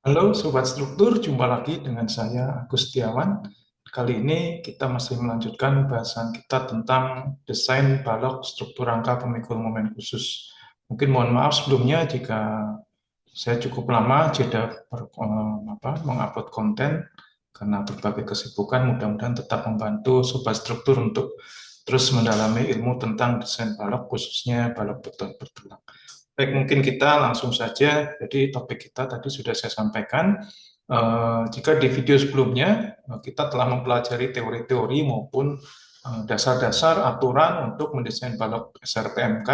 Halo Sobat Struktur, jumpa lagi dengan saya Agus Setiawan. Kali ini kita masih melanjutkan bahasan kita tentang desain balok struktur rangka pemikul momen khusus. Mungkin mohon maaf sebelumnya jika saya cukup lama jeda mengupload konten karena berbagai kesibukan. Mudah-mudahan tetap membantu Sobat Struktur untuk terus mendalami ilmu tentang desain balok, khususnya balok beton bertulang. Baik, mungkin kita langsung saja. Jadi topik kita tadi sudah saya sampaikan. Jika di video sebelumnya kita telah mempelajari teori-teori maupun dasar-dasar aturan untuk mendesain balok SRPMK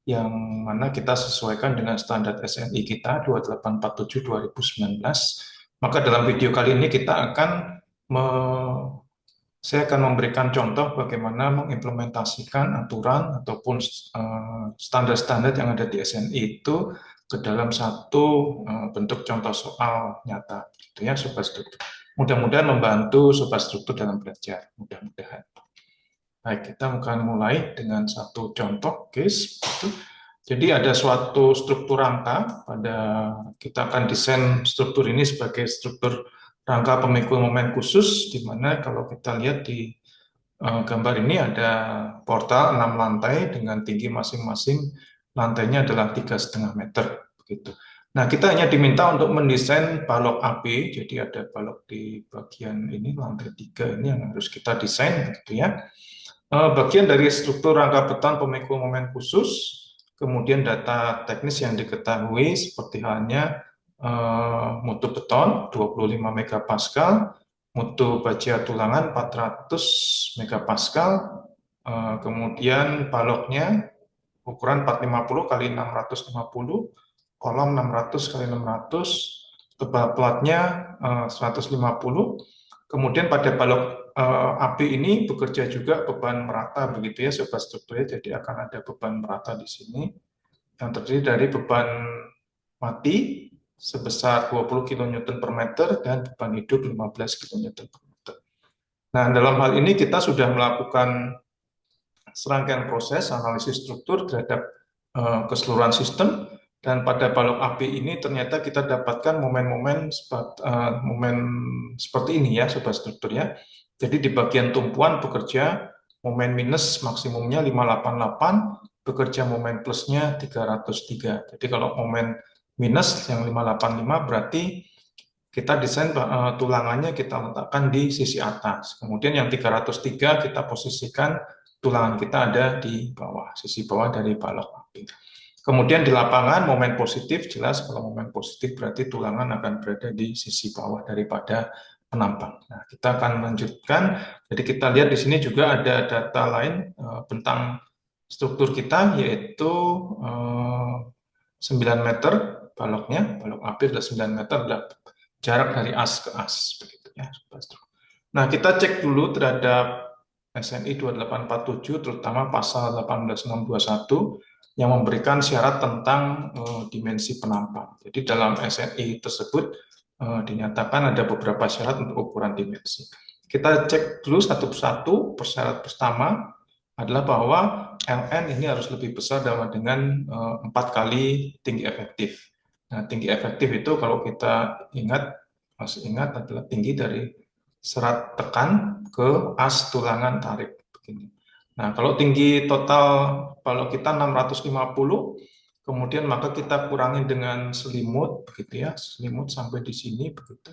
yang mana kita sesuaikan dengan standar SNI kita 2847/2019. Maka dalam video kali ini kita akan saya akan memberikan contoh bagaimana mengimplementasikan aturan ataupun standar-standar yang ada di SNI itu ke dalam satu bentuk contoh soal nyata, gitu ya, Sobat Struktur. Mudah-mudahan membantu Sobat Struktur dalam belajar, mudah-mudahan. Baik, kita akan mulai dengan satu contoh case. Jadi ada suatu struktur rangka, kita akan desain struktur ini sebagai struktur rangka pemikul momen khusus, di mana kalau kita lihat di gambar ini ada portal 6 lantai dengan tinggi masing-masing lantainya adalah 3,5 meter. Begitu. Nah, kita hanya diminta untuk mendesain balok AP, jadi ada balok di bagian ini, lantai 3 ini yang harus kita desain, begitu ya. Bagian dari struktur rangka beton pemikul momen khusus, kemudian data teknis yang diketahui seperti halnya mutu beton 25 megapascal, mutu baja tulangan 400 megapascal, kemudian baloknya ukuran 450 kali 650, kolom 600 kali 600, tebal platnya 150. Kemudian pada balok AP ini bekerja juga beban merata begitu ya Sobat Struktur. Jadi akan ada beban merata di sini yang terdiri dari beban mati sebesar 20 kN per meter dan beban hidup 15 kN per meter. Nah, dalam hal ini kita sudah melakukan serangkaian proses analisis struktur terhadap keseluruhan sistem, dan pada balok AP ini ternyata kita dapatkan momen-momen seperti ini ya Sobat Struktur ya. Jadi di bagian tumpuan bekerja momen minus maksimumnya 588, bekerja momen plusnya 303. Jadi kalau momen minus yang 585 berarti kita desain tulangannya kita letakkan di sisi atas. Kemudian yang 303 kita posisikan tulangan kita ada di bawah, sisi bawah dari balok api. Kemudian di lapangan momen positif, jelas kalau momen positif berarti tulangan akan berada di sisi bawah daripada penampang. Nah, kita akan lanjutkan. Jadi kita lihat di sini juga ada data lain tentang struktur kita, yaitu 9 meter baloknya, balok api adalah 9 meter, adalah jarak dari as ke as. Begitu ya. Nah, kita cek dulu terhadap SNI 2847, terutama pasal 18621, yang memberikan syarat tentang dimensi penampang. Jadi dalam SNI tersebut dinyatakan ada beberapa syarat untuk ukuran dimensi. Kita cek dulu satu persatu. Persyarat pertama adalah bahwa LN ini harus lebih besar dengan 4 kali tinggi efektif. Nah, tinggi efektif itu kalau kita masih ingat adalah tinggi dari serat tekan ke as tulangan tarik. Begini. Nah, kalau tinggi total kalau kita 650, kemudian maka kita kurangi dengan selimut, begitu ya, selimut sampai di sini, begitu.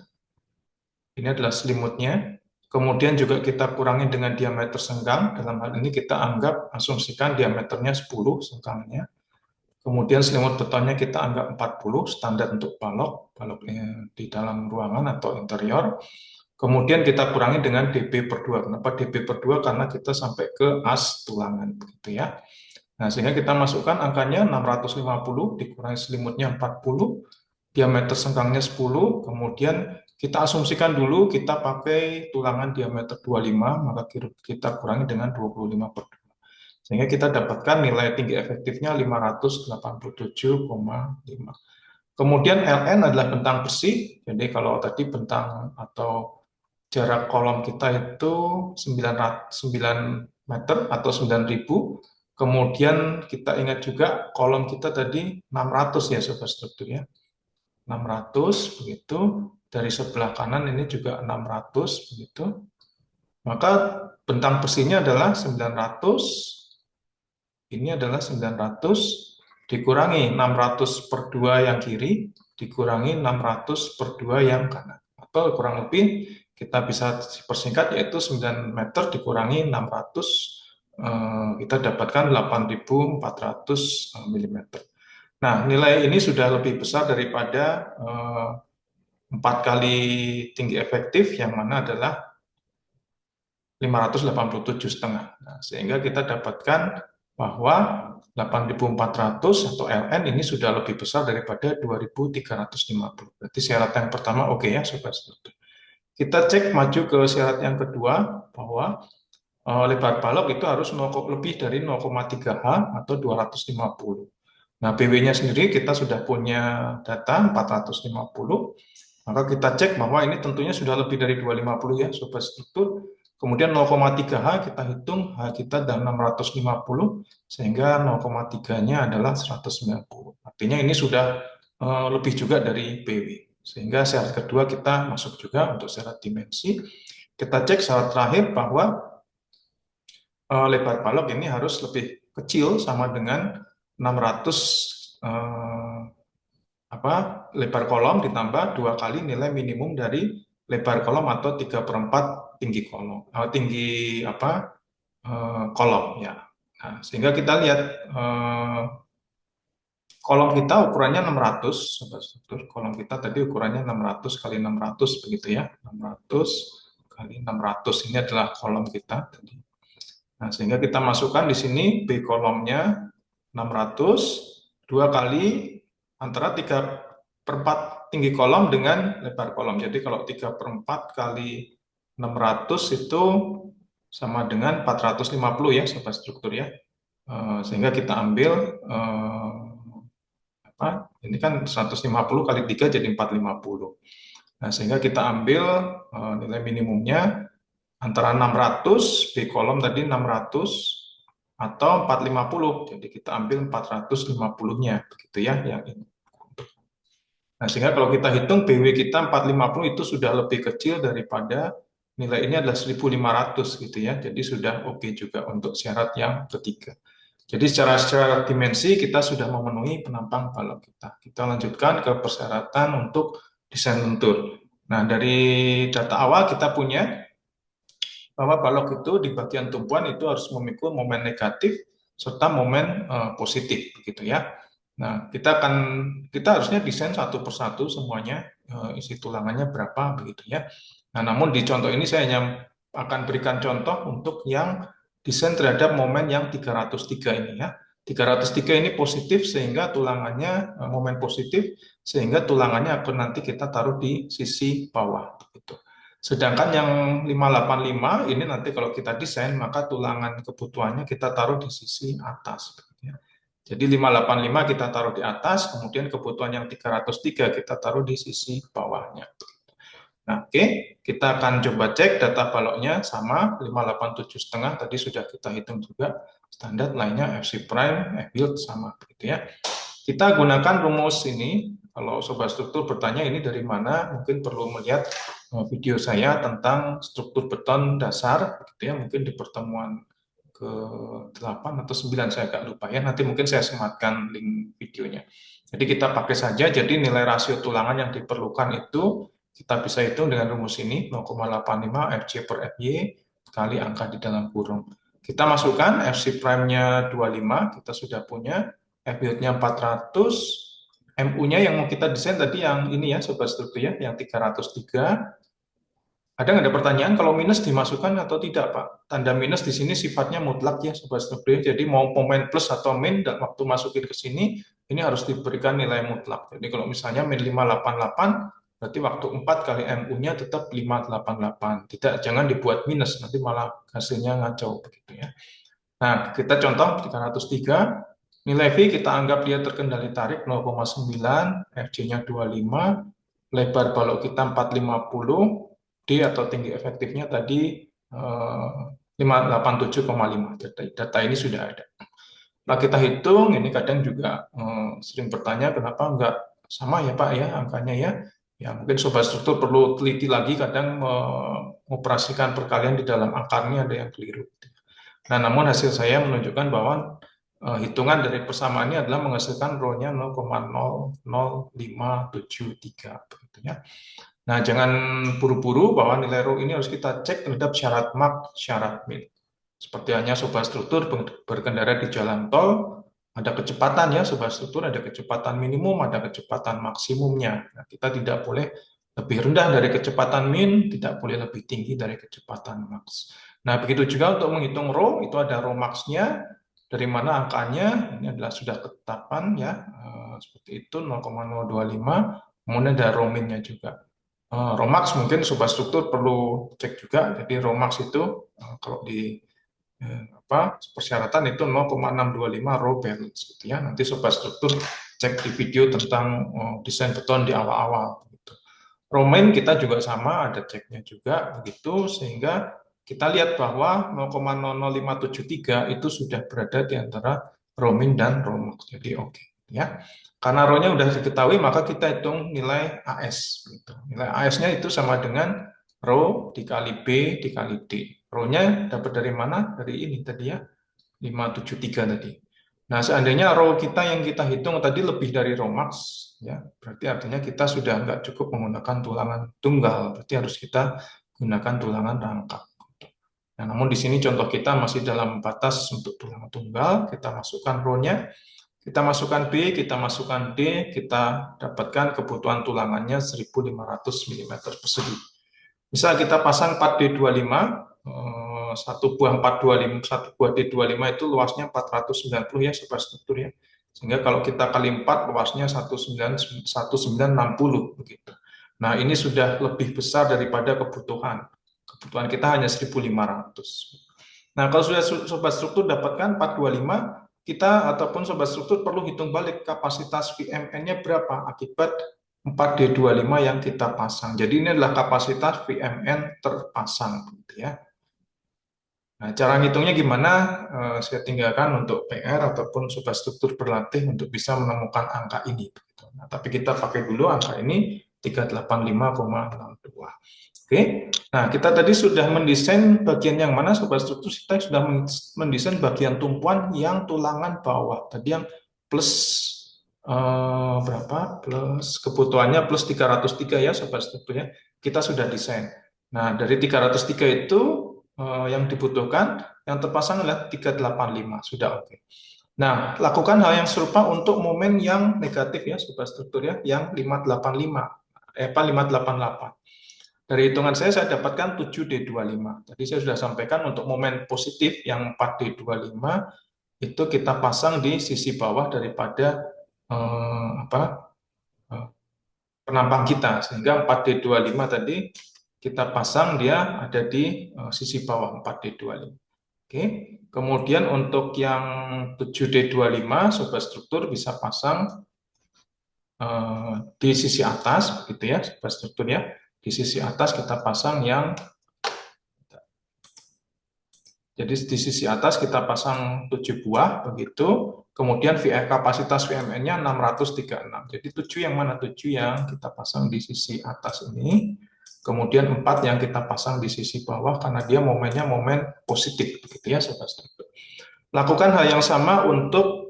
Ini adalah selimutnya. Kemudian juga kita kurangi dengan diameter senggang. Dalam hal ini kita anggap asumsikan diameternya 10 senggangnya. Kemudian selimut betonnya kita anggap 40, standar untuk baloknya di dalam ruangan atau interior. Kemudian kita kurangi dengan dB per 2. Kenapa dB per 2? Karena kita sampai ke as tulangan, begitu ya. Nah, sehingga kita masukkan angkanya 650 dikurangi selimutnya 40, diameter senggangnya 10, kemudian kita asumsikan dulu kita pakai tulangan diameter 25, maka kita kurangi dengan 25 per 2. Sehingga kita dapatkan nilai tinggi efektifnya 587,5. Kemudian Ln adalah bentang bersih, jadi kalau tadi bentang atau jarak kolom kita itu 9 meter atau 9.000. Kemudian kita ingat juga kolom kita tadi 600 ya Sobat Struktur ya. 600 begitu. Dari sebelah kanan ini juga 600 begitu. Maka bentang besinya adalah 900, ini adalah 900 dikurangi 600 per 2 yang kiri, dikurangi 600 per 2 yang kanan. Atau kurang lebih kita bisa persingkat yaitu 9 meter dikurangi 600, kita dapatkan 8.400 mm. Nah, nilai ini sudah lebih besar daripada 4 kali tinggi efektif yang mana adalah 587,5. Nah, sehingga kita dapatkan bahwa 8.400 atau Ln ini sudah lebih besar daripada 2.350. Berarti syarat yang pertama oke ya, Sobat Struktur. Kita cek maju ke syarat yang kedua bahwa lebar balok itu harus lebih dari 0,3 H atau 250. Nah, BW-nya sendiri kita sudah punya data 450, maka kita cek bahwa ini tentunya sudah lebih dari 250 ya, Sobat Struktur. Kemudian 0,3 H kita hitung, H kita dan 650, sehingga 0,3-nya adalah 190. Artinya ini sudah lebih juga dari BW. Sehingga syarat kedua kita masuk juga untuk syarat dimensi. Kita cek syarat terakhir bahwa lebar balok ini harus lebih kecil sama dengan 600 lebar kolom ditambah 2 kali nilai minimum dari lebar kolom atau 3/4 tinggi kolom, kolom ya. Nah, sehingga kita lihat kolom kita ukurannya 600, Sobat Struktur. Kolom kita tadi ukurannya 600 kali 600 begitu ya. 600 kali 600 ini adalah kolom kita tadi. Nah, sehingga kita masukkan di sini B kolomnya 600, 2 kali antara 3/4 tinggi kolom dengan lebar kolom. Jadi kalau 3/4 kali 600 itu sama dengan 450 ya, Sobat Struktur ya. Sehingga kita ambil ini kan 150 kali 3 jadi 450. Nah, sehingga kita ambil nilai minimumnya antara 600, B kolom tadi 600, atau 450. Jadi kita ambil 450-nya, begitu ya, yang ini. Nah, sehingga kalau kita hitung BW kita 450 itu sudah lebih kecil daripada nilai ini adalah 1.500 gitu ya. Jadi sudah oke juga untuk syarat yang ketiga. Jadi secara dimensi kita sudah memenuhi penampang balok kita. Kita lanjutkan ke persyaratan untuk desain lentur. Nah, dari data awal kita punya bahwa balok itu di bagian tumpuan itu harus memikul momen negatif serta momen positif, begitu ya. Nah, kita harusnya desain satu persatu semuanya, isi tulangannya berapa, begitu ya. Nah, namun di contoh ini saya hanya akan berikan contoh untuk yang desain terhadap momen yang 303 ini ya. 303 ini positif sehingga tulangannya momen positif sehingga tulangannya akan nanti kita taruh di sisi bawah begitu. Sedangkan yang 585 ini nanti kalau kita desain maka tulangan kebutuhannya kita taruh di sisi atas. Jadi 585 kita taruh di atas, kemudian kebutuhan yang 303 kita taruh di sisi bawahnya. Nah, oke, kita akan coba cek data baloknya sama 587,5 tadi sudah kita hitung juga standar lainnya FC prime, F build sama begitu ya. Kita gunakan rumus ini. Kalau Sobat Struktur bertanya ini dari mana, mungkin perlu melihat video saya tentang struktur beton dasar, gitu ya, mungkin di pertemuan ke-8 atau 9, saya agak lupa ya, nanti mungkin saya sematkan link videonya. Jadi kita pakai saja, jadi nilai rasio tulangan yang diperlukan itu kita bisa hitung dengan rumus ini, 0,85 Fc per Fy kali angka di dalam kurung. Kita masukkan Fc prime-nya 25, kita sudah punya, F build-nya 400, MU-nya yang mau kita desain tadi yang ini ya, Sobat Struktur ya, yang 303. Ada nggak ada pertanyaan kalau minus dimasukkan atau tidak, Pak? Tanda minus di sini sifatnya mutlak ya, Sobat Struktur. Jadi mau momen plus atau min, waktu masukin ke sini, ini harus diberikan nilai mutlak. Jadi kalau misalnya min 588, berarti waktu 4 kali MU-nya tetap 588. Tidak, jangan dibuat minus, nanti malah hasilnya ngacau begitu ya. Nah, kita contoh 303. Nilai V kita anggap dia terkendali tarik 0,9, Fj-nya 25, lebar balok kita 450, D atau tinggi efektifnya tadi 587,5. Data ini sudah ada. Nah, kita hitung, ini kadang juga sering bertanya kenapa enggak sama ya Pak ya angkanya ya. Ya mungkin sobat struktur perlu teliti lagi, kadang mengoperasikan perkalian di dalam akarnya ada yang keliru. Nah, namun hasil saya menunjukkan bahwa hitungan dari persamaan ini adalah menghasilkan rho-nya 0,00573 begitu ya. Nah, jangan buru-buru bahwa nilai rho ini harus kita cek terhadap syarat max, syarat min. Seperti hanya sobat struktur berkendara di jalan tol, ada kecepatan ya sobat struktur, ada kecepatan minimum, ada kecepatan maksimumnya. Nah, kita tidak boleh lebih rendah dari kecepatan min, tidak boleh lebih tinggi dari kecepatan max. Nah, begitu juga untuk menghitung rho, itu ada rho max-nya, dari mana angkanya, ini adalah sudah ketetapan ya, seperti itu 0,025, kemudian ada rho min-nya juga. Rho max mungkin sobat struktur perlu cek juga, jadi rho max itu kalau di persyaratan itu 0,625 row balance gitu ya. Nanti sobat struktur cek di video tentang desain beton di awal-awal gitu. Row main kita juga sama, ada ceknya juga begitu, sehingga kita lihat bahwa 0,00573 itu sudah berada di antara row min dan row max. Jadi oke ya. Karena row-nya sudah diketahui, maka kita hitung nilai AS gitu. Nilai AS-nya itu sama dengan row dikali B dikali D. Row-nya dapat dari mana? Dari ini tadi ya, 573 tadi. Nah, seandainya row kita yang kita hitung tadi lebih dari row max, ya, berarti artinya kita sudah nggak cukup menggunakan tulangan tunggal, berarti harus kita gunakan tulangan rangkap. Nah, namun di sini contoh kita masih dalam batas untuk tulangan tunggal, kita masukkan row-nya, kita masukkan B, kita masukkan D, kita dapatkan kebutuhan tulangannya 1500 mm persegi. Misal kita pasang 4D25, satu buah 425, satu buah D25 itu luasnya 490 ya sobat struktur ya. Sehingga kalau kita kali 4 luasnya 1960 begitu. Nah, ini sudah lebih besar daripada kebutuhan. Kebutuhan kita hanya 1500. Nah, kalau sudah sobat struktur dapatkan 425, kita ataupun sobat struktur perlu hitung balik kapasitas VMN-nya berapa akibat 4D25 yang kita pasang. Jadi ini adalah kapasitas VMN terpasang gitu ya. Nah, cara ngitungnya gimana? Saya tinggalkan untuk PR ataupun sobat struktur berlatih untuk bisa menemukan angka ini. Nah, tapi kita pakai dulu angka ini 385,62. Oke, nah kita tadi sudah mendesain bagian yang mana sobat struktur, kita sudah mendesain bagian tumpuan yang tulangan bawah. Tadi yang plus berapa? Plus kebutuhannya plus 303 ya sobat struktur ya. Kita sudah desain. Nah, dari 303 itu yang dibutuhkan, yang terpasang adalah 385, sudah oke. Nah, lakukan hal yang serupa untuk momen yang negatif ya, sobat struktur ya, yang 585, 588. Dari hitungan saya dapatkan 7D25. Tadi saya sudah sampaikan untuk momen positif yang 4D25, itu kita pasang di sisi bawah daripada penampang kita, sehingga 4D25 tadi kita pasang dia ada di sisi bawah 4D25. Oke, kemudian untuk yang 7D25 sobat struktur bisa pasang di sisi atas begitu ya sobat struktur ya. Di sisi atas kita pasang yang, jadi di sisi atas kita pasang 7 buah begitu. Kemudian kapasitas VMN-nya 636. Jadi 7 yang mana? 7 yang kita pasang di sisi atas ini. Kemudian 4 yang kita pasang di sisi bawah karena dia momennya momen positif begitu ya sobat struktur. Lakukan hal yang sama untuk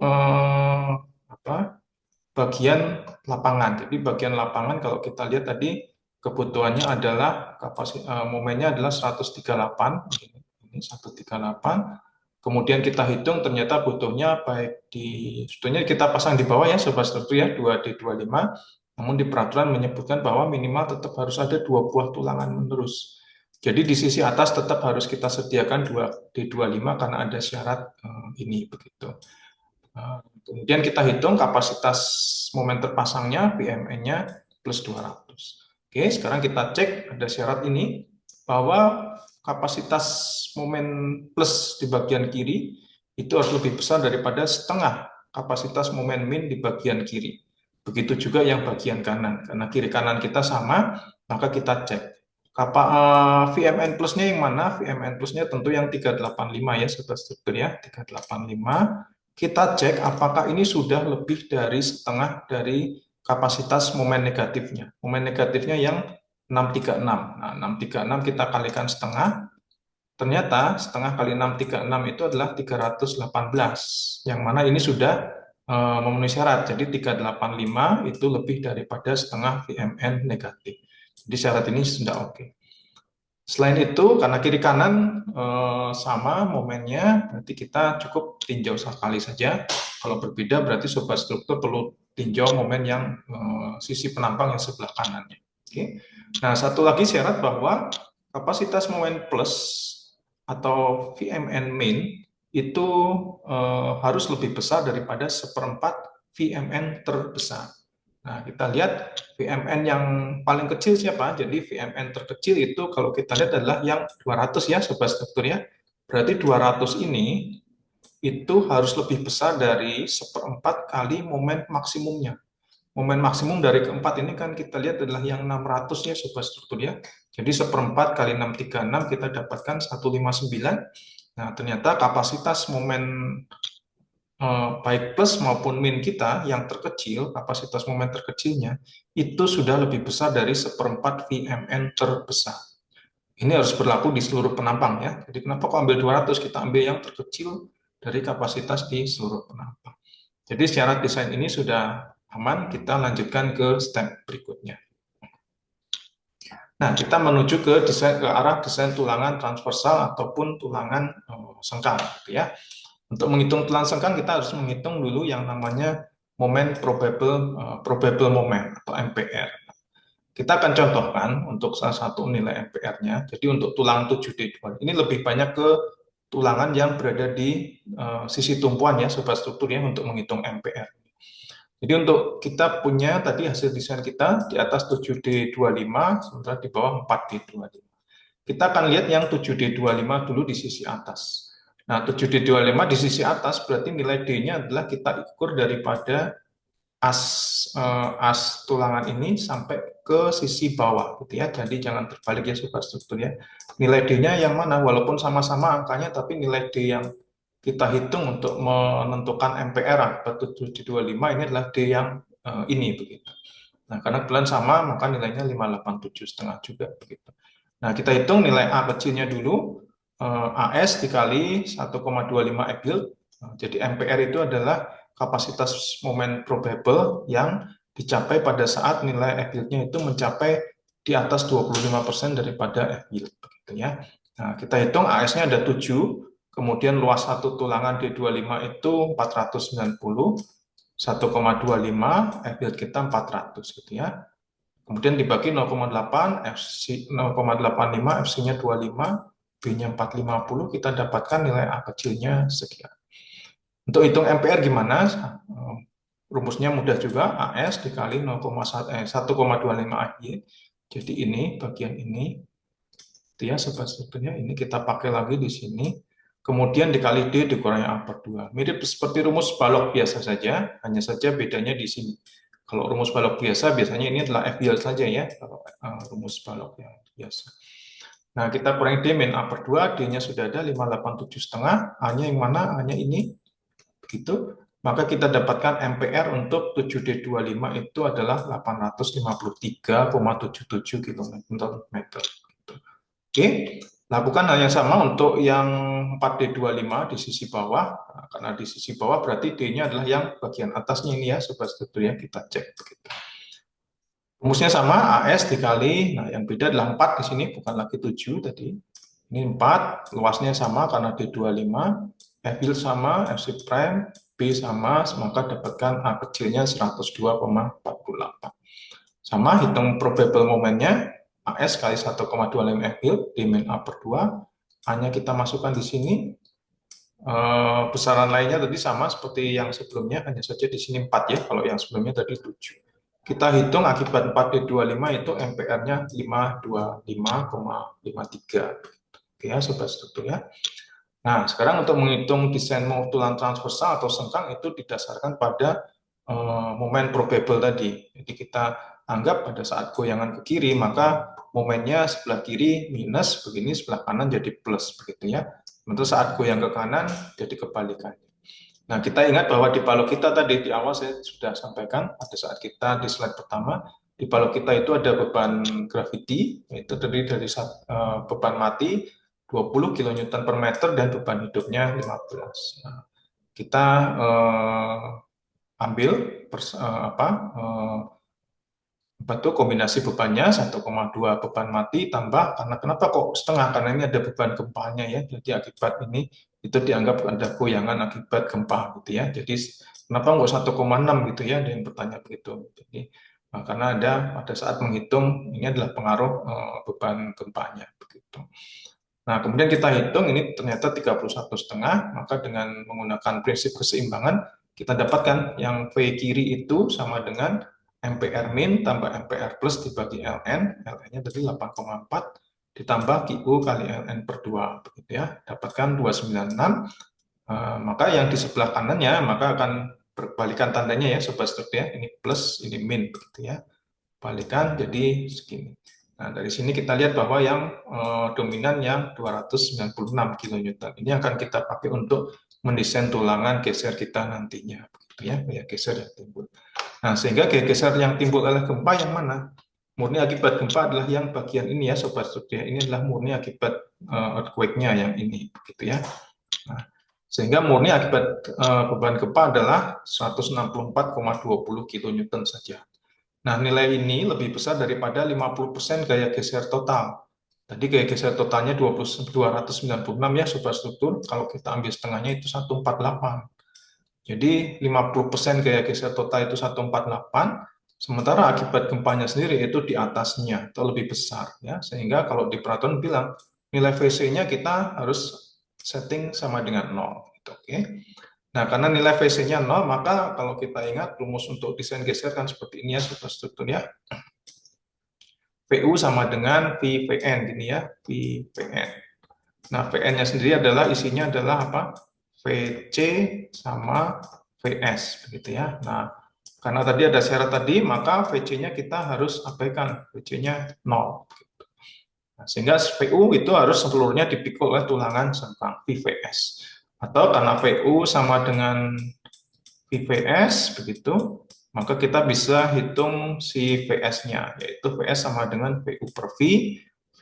bagian lapangan. Jadi bagian lapangan kalau kita lihat tadi kebutuhannya adalah momennya adalah 138. Ini 138. Kemudian kita hitung ternyata butuhnya baik sebetulnya kita pasang di bawah ya sobat struktur ya 2D25. Namun di peraturan menyebutkan bahwa minimal tetap harus ada 2 buah tulangan menerus. Jadi di sisi atas tetap harus kita sediakan 2D25 karena ada syarat ini begitu. Kemudian kita hitung kapasitas momen terpasangnya, PMN-nya plus 200. Oke, sekarang kita cek ada syarat ini, bahwa kapasitas momen plus di bagian kiri itu harus lebih besar daripada setengah kapasitas momen min di bagian kiri. Begitu juga yang bagian kanan, karena kiri kanan kita sama, maka kita cek. VMN plusnya yang mana? VMN plusnya tentu yang 385 ya, sobat struktur ya, 385. Kita cek apakah ini sudah lebih dari setengah dari kapasitas momen negatifnya. Momen negatifnya yang 636. Nah, 636 kita kalikan setengah. Ternyata setengah kali 636 itu adalah 318. Yang mana ini sudah memenuhi syarat. Jadi 385 itu lebih daripada setengah VMN negatif. Jadi syarat ini sudah oke. Selain itu, karena kiri kanan sama momennya, berarti kita cukup tinjau sekali saja. Kalau berbeda, berarti sobat struktur perlu tinjau momen yang sisi penampang yang sebelah kanannya. Oke. Nah, satu lagi syarat bahwa kapasitas momen plus atau VMN min itu harus lebih besar daripada seperempat VMN terbesar. Nah, kita lihat VMN yang paling kecil siapa? Jadi VMN terkecil itu kalau kita lihat adalah yang 200 ya, sobat struktur ya. Berarti 200 ini itu harus lebih besar dari seperempat kali momen maksimumnya. Momen maksimum dari keempat ini kan kita lihat adalah yang 600 ya, sobat struktur ya. Jadi seperempat kali 636 kita dapatkan 159. Nah, ternyata kapasitas momen baik plus maupun min kita yang terkecil, kapasitas momen terkecilnya, itu sudah lebih besar dari seperempat VMN terbesar. Ini harus berlaku di seluruh penampang ya. Jadi kenapa kok ambil 200, kita ambil yang terkecil dari kapasitas di seluruh penampang. Jadi syarat desain ini sudah aman, kita lanjutkan ke step berikutnya. Nah, kita menuju ke arah desain tulangan transversal ataupun tulangan sengkang gitu ya. Untuk menghitung tulang sengkang kita harus menghitung dulu yang namanya momen probable moment atau MPR. Kita akan contohkan untuk salah satu nilai MPR-nya. Jadi untuk tulang 7D2 ini lebih banyak ke tulangan yang berada di sisi tumpuan ya, sobat struktur ya, untuk menghitung MPR. Jadi untuk kita punya tadi hasil desain kita di atas 7D25 sementara di bawah 4D25. Kita akan lihat yang 7D25 dulu di sisi atas. Nah, 7D25 di sisi atas berarti nilai D-nya adalah kita ukur daripada as tulangan ini sampai ke sisi bawah gitu ya. Jadi jangan terbalik ya sobat struktur ya. Nilai D-nya yang mana? Walaupun sama-sama angkanya tapi nilai D yang kita hitung untuk menentukan MPR atau 7D25 ini adalah D yang ini begitu. Nah, karena kebetulan sama maka nilainya 587,5 juga begitu. Nah, kita hitung nilai A kecilnya dulu. AS dikali 1,25 Ebild. Jadi MPR itu adalah kapasitas momen probable yang dicapai pada saat nilai Ebild-nya itu mencapai di atas 25% daripada Ebild. Begitu ya. Nah, kita hitung AS-nya ada 7, kemudian luas satu tulangan D25 itu 490, 1,25, Ebild kita 400 gitu ya. Kemudian dibagi 0,8, FC 0,85, FC-nya 25, B-nya 450, kita dapatkan nilai A kecilnya sekian. Untuk hitung MPR gimana? Rumusnya mudah juga, AS dikali 1,25 AY. Jadi ini, bagian ini, itu ya sebetulnya ini kita pakai lagi di sini. Kemudian dikali D dikurangi A per 2. Mirip seperti rumus balok biasa saja, hanya saja bedanya di sini. Kalau rumus balok biasa, biasanya ini adalah FBL saja ya, kalau rumus balok yang biasa. Nah, kita kurangi D min A per 2, D-nya sudah ada 587,5, A-nya yang mana? A-nya ini, begitu. Maka kita dapatkan MPR untuk 7D25 itu adalah 853,77 km/meter. Oke, lakukan hal yang sama untuk yang 4D25 di sisi bawah. Nah, karena di sisi bawah berarti D-nya adalah yang bagian atasnya ini ya, sobat struktur ya, kita cek begitu. Rumusnya sama, AS dikali, nah yang beda adalah 4 di sini, bukan lagi 7 tadi. Ini 4, luasnya sama karena D25, F-yield sama, FC prime, B sama, maka dapatkan A kecilnya 102,48. Sama, hitung probable momennya, AS kali 1,25 F-yield, D min A per 2, A-nya kita masukkan di sini, besaran lainnya tadi sama seperti yang sebelumnya, hanya saja di sini 4 ya, kalau yang sebelumnya tadi 7. Kita hitung akibat 4D25 itu MPR-nya 525,53. Oke ya, sobat struktur ya. Nah, sekarang untuk menghitung desain tulang transversal atau sengkang itu didasarkan pada momen probable tadi. Jadi kita anggap pada saat goyangan ke kiri, maka momennya sebelah kiri minus, begini sebelah kanan jadi plus, begitu ya. Untuk saat goyang ke kanan, jadi kebalikannya. Nah, kita ingat bahwa di balok kita tadi di awal saya sudah sampaikan pada saat kita di slide pertama, di balok kita itu ada beban graviti, yaitu terdiri dari beban mati 20 kilonewton per meter dan beban hidupnya 15. Nah, kita ambil apa tuh kombinasi bebannya 1,2 beban mati tambah, karena kenapa kok setengah, karena ini ada beban gempanya ya, jadi akibat ini itu dianggap ada goyangan akibat gempa gitu ya, jadi kenapa nggak 1,6 gitu ya, ada yang bertanya begitu. Jadi karena ada pada saat menghitung ini adalah pengaruh beban gempanya begitu. Nah, kemudian kita hitung ini ternyata 31,5, maka dengan menggunakan prinsip keseimbangan, kita dapatkan yang V kiri itu sama dengan MPR min tambah MPR plus dibagi Ln, Ln-nya tadi 8,4, ditambah QU kali Ln per 2, begitu ya, dapatkan 296, maka yang di sebelah kanannya, maka akan berbalikan tandanya ya, Sobat Studi ya, ini plus, ini min, begitu ya, balikan jadi segini. Nah, dari sini kita lihat bahwa yang dominan yang 296 kilonewton. Ini akan kita pakai untuk mendesain tulangan geser kita nantinya, begitu ya, gaya geser yang timbul. Nah, sehingga gaya geser yang timbul oleh gempa yang mana? Murni akibat gempa adalah yang bagian ini ya, Sobat Studi. Ini adalah murni akibat earthquake-nya yang ini, begitu ya. Nah, sehingga murni akibat beban gempa adalah 164,20 kilonewton saja. Nah, nilai ini lebih besar daripada 50% gaya geser total. Tadi gaya geser totalnya 296 ya, superstruktur. Kalau kita ambil setengahnya itu 148. Jadi 50% gaya geser total itu 148, sementara akibat gempanya sendiri itu di atasnya atau lebih besar ya. Sehingga kalau di peraturan bilang nilai VC-nya kita harus setting sama dengan 0 gitu, oke. Nah, karena nilai VC-nya 0, maka kalau kita ingat rumus untuk desain geser kan seperti ini ya, superstrukturnya. VU sama dengan VVN, gini ya, VVN. Nah, VN-nya sendiri adalah isinya adalah apa? VC sama VS, begitu ya. Nah, karena tadi ada syarat tadi, maka VC-nya kita harus abaikan, VC-nya 0. Nah, sehingga VU itu harus seluruhnya dipikul oleh tulangan sengkang VVS. Atau karena VU sama dengan VVS, begitu, maka kita bisa hitung si VS-nya, yaitu VS sama dengan VU per V,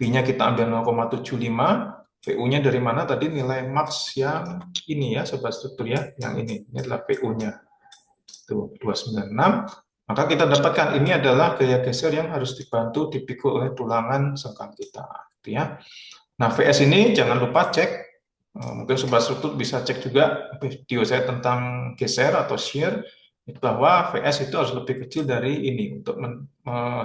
V-nya kita ambil 0,75, VU-nya dari mana tadi, nilai max yang ini ya, Sobat Struktur ya, yang ini adalah VU-nya, itu 296, maka kita dapatkan ini adalah gaya geser yang harus dibantu dipikul oleh tulangan sengkang kita, gitu ya. Nah, VS ini jangan lupa cek, mungkin Sobat Struktur bisa cek juga video saya tentang geser atau shear, bahwa VS itu harus lebih kecil dari ini untuk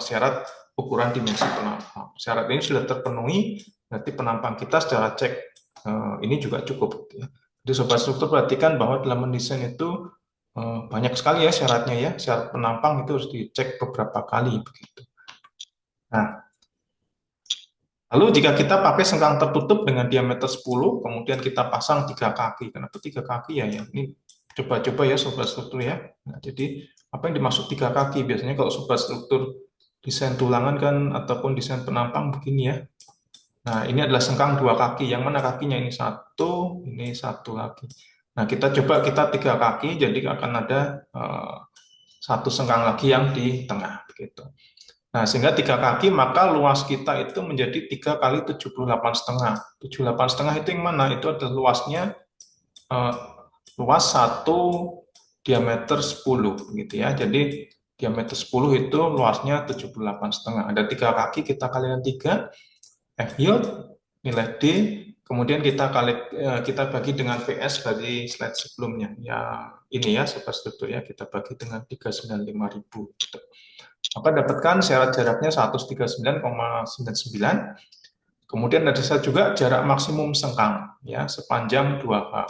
syarat ukuran dimensi penampang. Syarat ini sudah terpenuhi, berarti penampang kita secara cek ini juga cukup. Jadi Sobat Struktur perhatikan bahwa dalam mendesain itu banyak sekali ya syaratnya ya, syarat penampang itu harus dicek beberapa kali begitu. Nah, lalu jika kita pakai sengkang tertutup dengan diameter 10, kemudian kita pasang 3 kaki. Kenapa 3 kaki ya? Ini coba-coba ya Sobat Struktur ya. Nah, jadi apa yang dimaksud 3 kaki? Biasanya kalau Sobat Struktur desain tulangan kan ataupun desain penampang begini ya. Nah, ini adalah sengkang 2 kaki. Yang mana kakinya? Ini satu lagi. Nah, kita coba kita 3 kaki, jadi akan ada satu sengkang lagi yang di tengah begitu. Nah, sehingga 3 kaki, maka luas kita itu menjadi 3 kali 78,5. 78,5 itu yang mana? Itu adalah luasnya, luas 1 diameter 10, gitu ya. Jadi, diameter 10 itu luasnya 78,5. Ada 3 kaki, kita kalikan 3, F yield, nilai D, kemudian kita bagi dengan VS dari slide sebelumnya. Ya, ini ya, Sobat Struktur ya, kita bagi dengan 395.000. Gitu. Maka dapatkan syarat jaraknya 139,99. Kemudian ada juga jarak maksimum sengkang ya sepanjang 2H.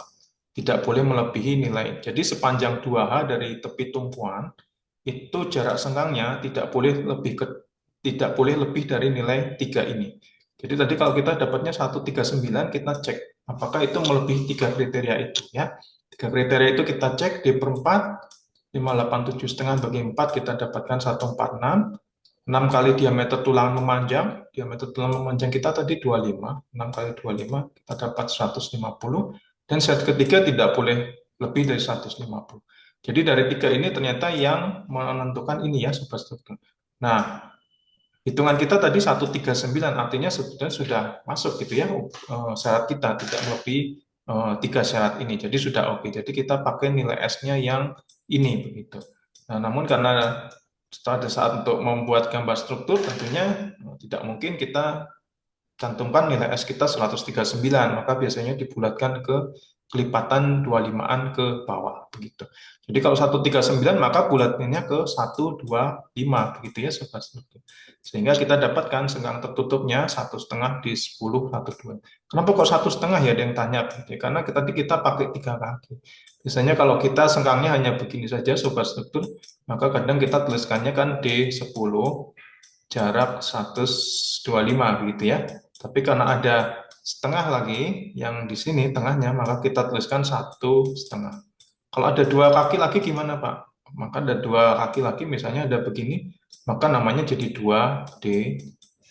Tidak boleh melebihi nilai. Jadi sepanjang 2H dari tepi tumpuan itu jarak sengkangnya tidak boleh lebih dari nilai 3 ini. Jadi tadi kalau kita dapatnya 139, kita cek apakah itu melebihi 3 kriteria itu ya. 3 kriteria itu kita cek di per 4, 587,5 bagi 4 kita dapatkan 146. 6 kali diameter tulang memanjang, diameter tulang memanjang kita tadi 25, 6 kali 25 kita dapat 150, dan syarat ketiga tidak boleh lebih dari 150. Jadi dari tiga ini ternyata yang menentukan ini ya superstruktur. Nah, hitungan kita tadi 139 artinya sebetulnya sudah masuk gitu ya, syarat kita tidak melebihi tiga syarat ini. Jadi sudah oke. Jadi kita pakai nilai S-nya yang ini begitu. Nah, namun karena pada saat untuk membuat gambar struktur tentunya tidak mungkin kita cantumkan nilai S kita 139, maka biasanya dibulatkan ke kelipatan 25-an ke bawah begitu. Jadi kalau 139 maka bulatnya ke 125 begitu ya sobat struktur. Sehingga kita dapatkan senggang tertutupnya 1,5 di 10 1 2. Kenapa kok 1,5 ya, ada yang tanya gitu ya. Karena tadi kita pakai 3 kaki. Biasanya kalau kita senggangnya hanya begini saja sobat struktur, maka kadang kita tuliskannya kan D10 jarak 125 begitu ya. Tapi karena ada setengah lagi yang di sini tengahnya, maka kita tuliskan 1,5. Kalau ada dua kaki lagi gimana Pak? Maka ada dua kaki lagi, misalnya ada begini, maka namanya jadi 2D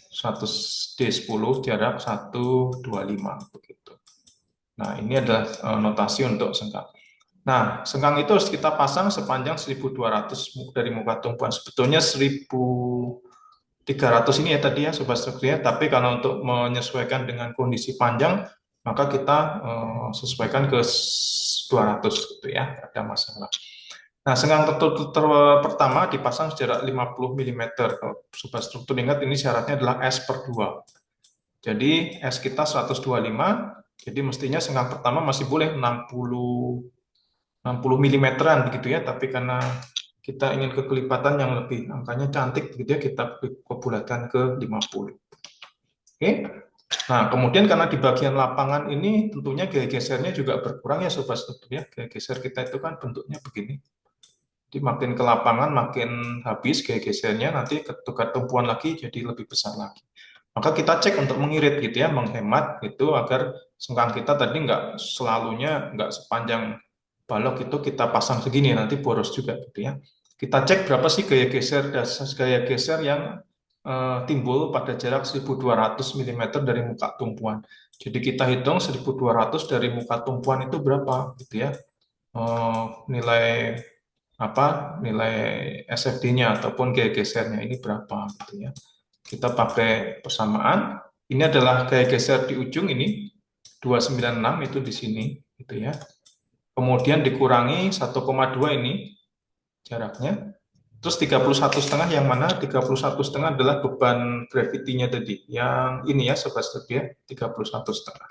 1 D10 jarak 125 begitu. Nah, ini adalah notasi untuk sengkang. Nah, sengkang itu harus kita pasang sepanjang 1.200 dari muka tumpuan. Sebetulnya 1.300 ini ya tadi ya sobat strukturnya, tapi kalau untuk menyesuaikan dengan kondisi panjang, maka kita sesuaikan ke 200 gitu ya, tidak ada masalah. Nah, sengkang tertutup pertama dipasang jarak 50 mm. Kalau sobat struktur ingat ini syaratnya adalah S per 2. Jadi S kita 125, jadi mestinya sengkang pertama masih boleh 60 mm begitu ya, tapi karena kita ingin kekelipatan yang lebih angkanya cantik begitu ya, kita bulatkan ke 50. Oke. Nah, kemudian karena di bagian lapangan ini tentunya gaya gesernya juga berkurang ya sobat struktur ya. Gaya geser kita itu kan bentuknya begini. Jadi makin ke lapangan makin habis gaya gesernya, nanti ketukar tumpuan lagi jadi lebih besar lagi. Maka kita cek untuk mengirit gitu ya, menghemat gitu agar sengkang kita tadi nggak selalunya nggak sepanjang balok itu kita pasang segini, nanti boros juga gitu ya. Kita cek berapa sih gaya geser yang timbul pada jarak 1.200 mm dari muka tumpuan. Jadi kita hitung 1.200 dari muka tumpuan itu berapa gitu ya. Nilai nilai SFD-nya ataupun gaya gesernya ini berapa gitu ya. Kita pakai persamaan. Ini adalah gaya geser di ujung ini 296 itu di sini gitu ya. Kemudian dikurangi 1,2 ini jaraknya. Terus 31,5 yang mana? 31,5 adalah beban gravitinya tadi. Yang ini ya sobat struktur ya, 31,5.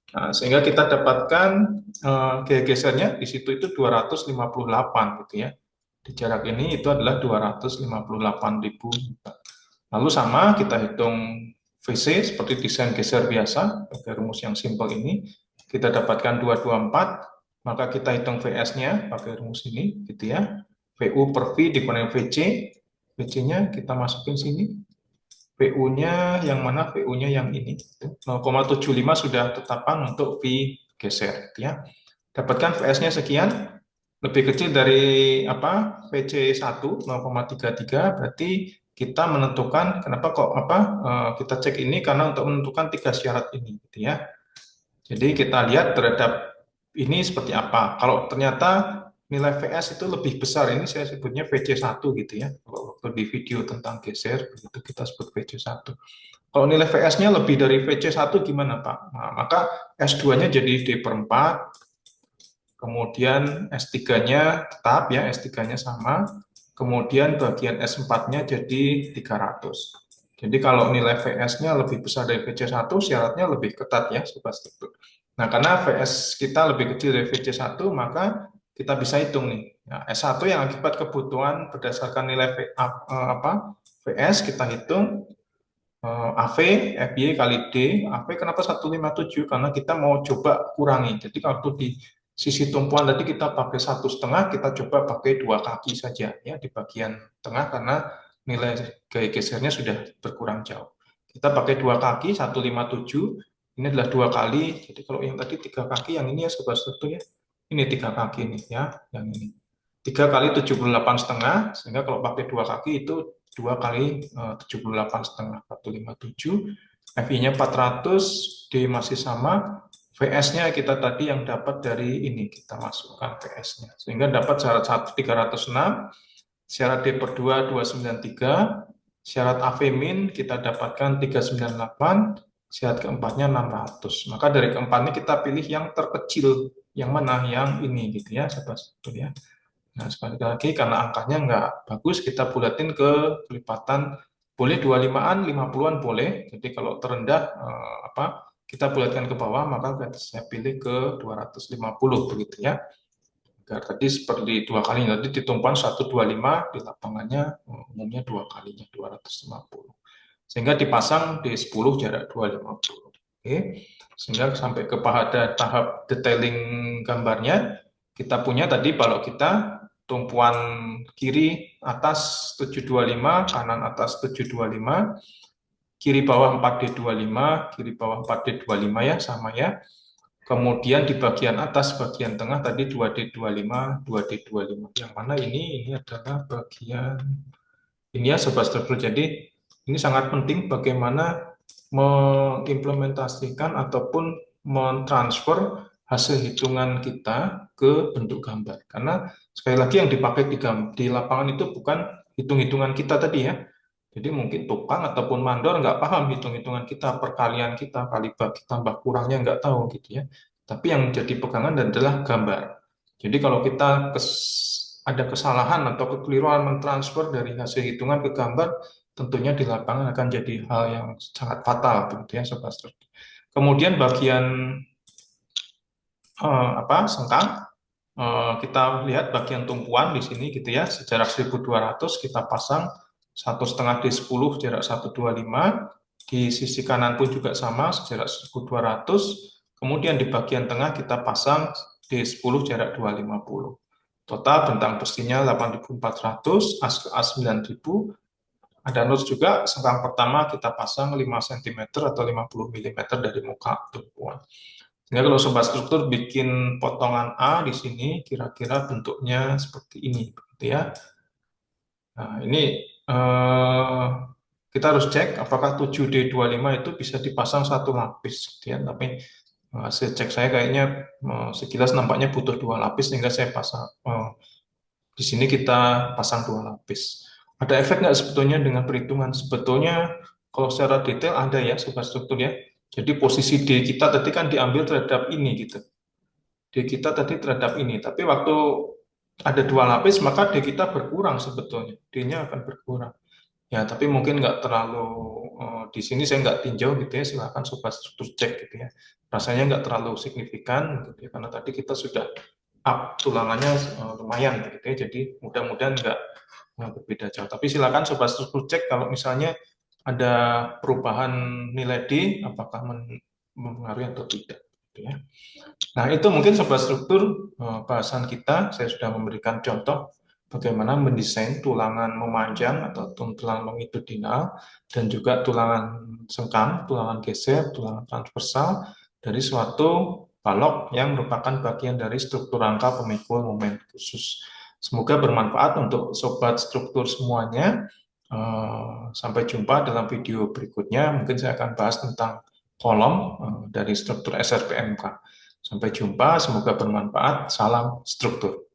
Nah, sehingga kita dapatkan gaya gesernya di situ itu 258 gitu ya. Di jarak ini itu adalah 258.000. Lalu sama kita hitung VC seperti desain geser biasa pakai rumus yang simpel ini. Kita dapatkan 224, maka kita hitung VS-nya pakai rumus ini gitu ya. VU per V dikurangi VC. VC-nya kita masukin sini. VU-nya yang mana? VU-nya yang ini. 0,75 sudah tetapan untuk V geser ya. Dapatkan VS-nya sekian, lebih kecil dari VC1 0,33, berarti kita menentukan kenapa kok kita cek ini karena untuk menentukan tiga syarat ini gitu ya. Jadi kita lihat terhadap ini seperti apa. Kalau ternyata nilai VS itu lebih besar, ini saya sebutnya VC1 gitu ya. Kalau waktu di video tentang geser, begitu kita sebut VC1. Kalau nilai VS-nya lebih dari VC1 gimana Pak? Nah, maka S2-nya jadi D per 4, kemudian S3-nya tetap ya, S3-nya sama, kemudian bagian S4-nya jadi 300. Jadi kalau nilai VS-nya lebih besar dari VC1, syaratnya lebih ketat ya, sobat struktur. Nah, karena VS kita lebih kecil dari VC1, maka kita bisa hitung nih. Nah, S1 yang akibat kebutuhan berdasarkan nilai VS, kita hitung AV, FY kali D. AV kenapa 157? Karena kita mau coba kurangi. Jadi kalau di sisi tumpuan tadi kita pakai 1,5, kita coba pakai 2 kaki saja ya di bagian tengah karena nilai gaya gesernya sudah berkurang jauh. Kita pakai 2 kaki 157, ini adalah 2 kali. Jadi kalau yang tadi 3 kaki, yang ini ya sobat struktur ya. Ini 3 kaki nih ya, yang ini. 3 kali 78,5, sehingga kalau pakai 2 kaki itu 2 kali 78,5, 157. FI-nya 400, D masih sama, VS-nya kita tadi yang dapat dari ini, kita masukkan VS-nya. Sehingga dapat syarat 1 306, syarat D per 2 293, syarat AV min kita dapatkan 398, syarat keempatnya 600. Maka dari keempat ini kita pilih yang terkecil, yang mana? Yang ini gitu ya, sahabat ya. Nah, sekali lagi karena angkanya nggak bagus, kita bulatin ke kelipatan, boleh 25-an, 50-an boleh. Jadi kalau terendah kita bulatkan ke bawah, maka saya pilih ke 250 begitu ya. Agar tadi seperti dua kali, tadi di tumpuan 125, di lapangannya umumnya dua kalinya 250. Sehingga dipasang di 10 jarak 250. Oke. Sehingga sampai ke pada tahap detailing gambarnya, kita punya tadi balok kita tumpuan kiri atas 725, kanan atas 725, kiri bawah 4D25, kiri bawah 4D25 ya, sama ya. Kemudian di bagian atas, bagian tengah tadi 2D25, 2D25. Yang mana ini adalah bagian ini ya, sobat struktur. Jadi ini sangat penting bagaimana mengimplementasikan ataupun mentransfer hasil hitungan kita ke bentuk gambar. Karena sekali lagi yang dipakai di lapangan itu bukan hitung-hitungan kita tadi ya. Jadi mungkin tukang ataupun mandor nggak paham hitung-hitungan kita, perkalian kita, kali bagi tambah kurangnya nggak tahu gitu ya. Tapi yang jadi pegangan adalah gambar. Jadi kalau kita ada kesalahan atau kekeliruan mentransfer dari hasil hitungan ke gambar, tentunya di lapangan akan jadi hal yang sangat fatal begitu ya, Sobat Struktur. Kemudian bagian sengkang, kita lihat bagian tumpuan di sini gitu ya, sejarak 1200 kita pasang 1,5 D10 jarak 125, di sisi kanan pun juga sama sejarak 1200, kemudian di bagian tengah kita pasang D10 jarak 250. Total bentang besinya 8.400, as ke as 9.000. Ada notes juga, sengkang pertama kita pasang 5 cm atau 50 mm dari muka tumpuan. Sehingga kalau sobat struktur bikin potongan A di sini kira-kira bentuknya seperti ini, begitu ya. Nah, ini kita harus cek apakah 7D25 itu bisa dipasang satu lapis, gitu ya. Tapi hasil cek saya kayaknya sekilas nampaknya butuh dua lapis, sehingga saya pasang di sini kita pasang dua lapis. Ada efek nggak sebetulnya dengan perhitungan? Sebetulnya kalau secara detail ada ya, sobat struktur ya. Jadi posisi D kita tadi kan diambil terhadap ini gitu. D kita tadi terhadap ini, tapi waktu ada dua lapis maka D kita berkurang sebetulnya. D-nya akan berkurang. Ya, tapi mungkin nggak terlalu di sini saya nggak tinjau gitu ya. Silakan sobat struktur cek gitu ya. Rasanya nggak terlalu signifikan gitu ya, karena tadi kita sudah up tulangannya lumayan gitu ya. Jadi mudah-mudahan nggak berbeda jauh. Tapi silakan sobat struktur cek kalau misalnya ada perubahan nilai D, apakah mempengaruhi atau tidak. Gitu ya. Nah, itu mungkin sobat struktur bahasan kita. Saya sudah memberikan contoh bagaimana mendesain tulangan memanjang atau tulangan longitudinal dan juga tulangan sengkang, tulangan geser, tulangan transversal dari suatu balok yang merupakan bagian dari struktur rangka pemikul momen khusus. Semoga bermanfaat untuk sobat struktur semuanya. Sampai jumpa dalam video berikutnya. Mungkin saya akan bahas tentang kolom dari struktur SRPMK. Sampai jumpa, semoga bermanfaat. Salam struktur.